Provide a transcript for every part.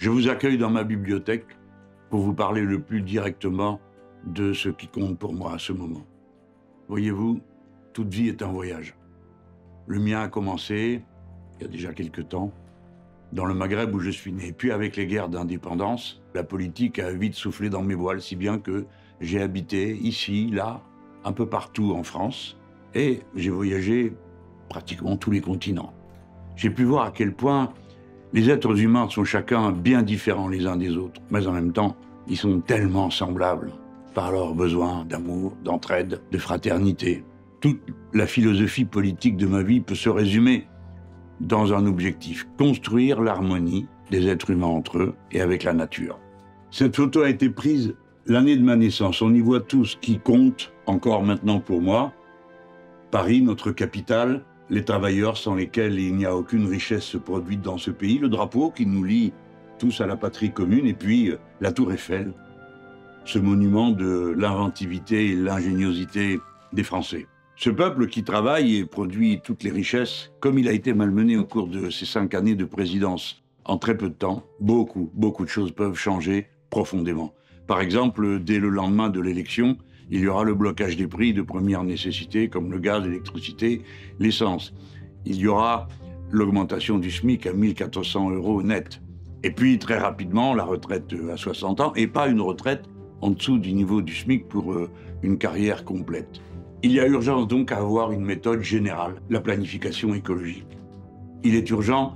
Je vous accueille dans ma bibliothèque pour vous parler le plus directement de ce qui compte pour moi à ce moment. Voyez-vous, toute vie est un voyage. Le mien a commencé, il y a déjà quelque temps, dans le Maghreb où je suis né. Puis avec les guerres d'indépendance, la politique a vite soufflé dans mes voiles, si bien que j'ai habité ici, là, un peu partout en France, et j'ai voyagé pratiquement tous les continents. J'ai pu voir à quel point les êtres humains sont chacun bien différents les uns des autres, mais en même temps, ils sont tellement semblables par leurs besoins d'amour, d'entraide, de fraternité. Toute la philosophie politique de ma vie peut se résumer dans un objectif: construire l'harmonie des êtres humains entre eux et avec la nature. Cette photo a été prise l'année de ma naissance. On y voit tout ce qui compte encore maintenant pour moi. Paris, notre capitale, les travailleurs sans lesquels il n'y a aucune richesse produite dans ce pays, le drapeau qui nous lie tous à la patrie commune, et puis la Tour Eiffel, ce monument de l'inventivité et l'ingéniosité des Français. Ce peuple qui travaille et produit toutes les richesses, comme il a été malmené au cours de ces 5 années de présidence, en très peu de temps, beaucoup de choses peuvent changer profondément. Par exemple, dès le lendemain de l'élection, il y aura le blocage des prix de première nécessité, comme le gaz, l'électricité, l'essence. Il y aura l'augmentation du SMIC à 1 400 € net. Et puis, très rapidement, la retraite à 60 ans, et pas une retraite en dessous du niveau du SMIC pour une carrière complète. Il y a urgence donc à avoir une méthode générale, la planification écologique. Il est urgent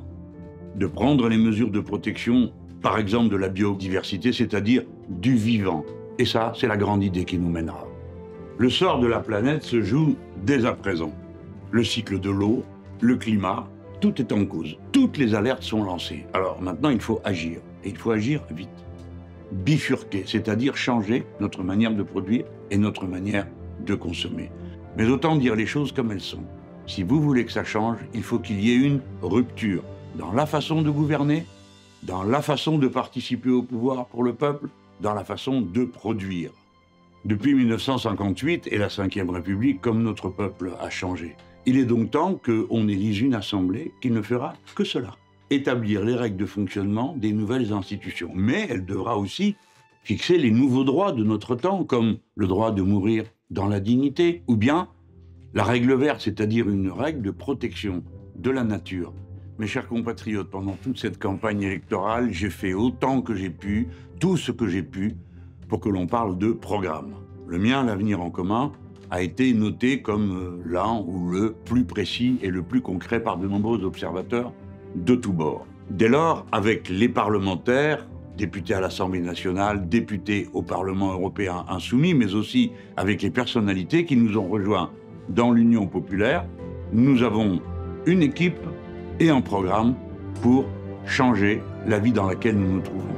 de prendre les mesures de protection, par exemple de la biodiversité, c'est-à-dire du vivant. Et ça, c'est la grande idée qui nous mènera. Le sort de la planète se joue dès à présent. Le cycle de l'eau, le climat, tout est en cause. Toutes les alertes sont lancées. Alors maintenant, il faut agir. Et il faut agir vite. Bifurquer, c'est-à-dire changer notre manière de produire et notre manière de consommer. Mais autant dire les choses comme elles sont. Si vous voulez que ça change, il faut qu'il y ait une rupture dans la façon de gouverner, dans la façon de participer au pouvoir pour le peuple, dans la façon de produire. Depuis 1958 et la Ve République, comme notre peuple a changé. Il est donc temps qu'on élise une assemblée qui ne fera que cela. Établir les règles de fonctionnement des nouvelles institutions. Mais elle devra aussi fixer les nouveaux droits de notre temps, comme le droit de mourir dans la dignité, ou bien la règle verte, c'est-à-dire une règle de protection de la nature. Mes chers compatriotes, pendant toute cette campagne électorale, j'ai fait autant que j'ai pu, tout ce que j'ai pu, pour que l'on parle de programme. Le mien, l'Avenir en commun, a été noté comme l'un ou le plus précis et le plus concret par de nombreux observateurs de tous bords. Dès lors, avec les parlementaires, députés à l'Assemblée nationale, députés au Parlement européen insoumis, mais aussi avec les personnalités qui nous ont rejoints dans l'Union populaire, nous avons une équipe et un programme pour changer la vie dans laquelle nous nous trouvons.